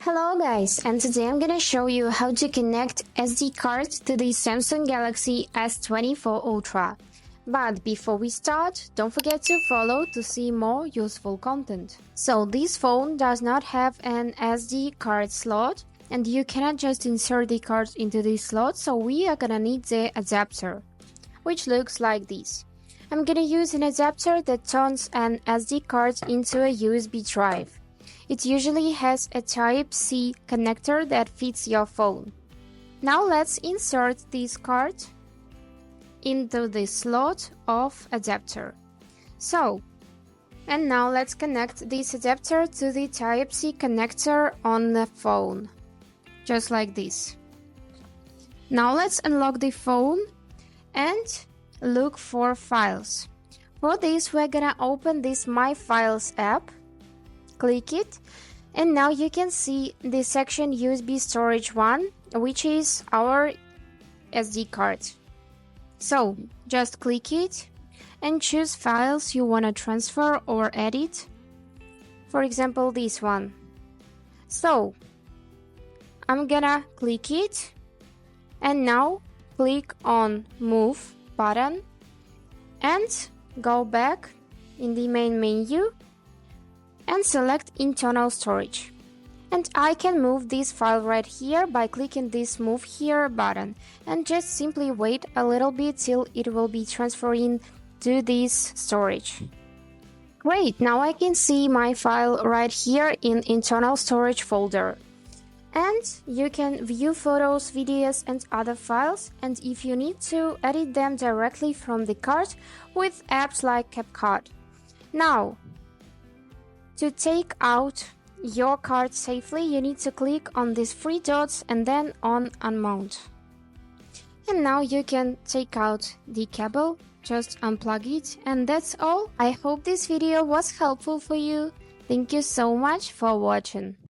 Hello guys, and today I'm gonna show you how to connect SD card to the Samsung Galaxy S24 Ultra. But before we start, don't forget to follow to see more useful content. So this phone does not have an SD card slot, and you cannot just insert the card into this slot, so we are gonna need the adapter, which looks like this. I'm gonna use an adapter that turns an SD card into a USB drive. It usually has a Type-C connector that fits your phone. Now let's insert this card into the slot of adapter. And now let's connect this adapter to the Type-C connector on the phone. Just like this. Now let's unlock the phone and look for files. For this, we're gonna open this My Files app. Click it, and now you can see the section USB storage 1, which is our SD card. So just click it and choose files you want to transfer or edit. For example, this one. So I'm gonna click it, and now click on Move button and go back in the main menu and select internal storage. And I can move this file right here by clicking this Move Here button, and just simply wait a little bit till it will be transferring to this storage. Great, now I can see my file right here in internal storage folder. And you can view photos, videos and other files, and if you need to, edit them directly from the card with apps like CapCut. Now, to take out your card safely, you need to click on these three dots and then on Unmount. And now you can take out the cable, just unplug it, and that's all. I hope this video was helpful for you. Thank you so much for watching.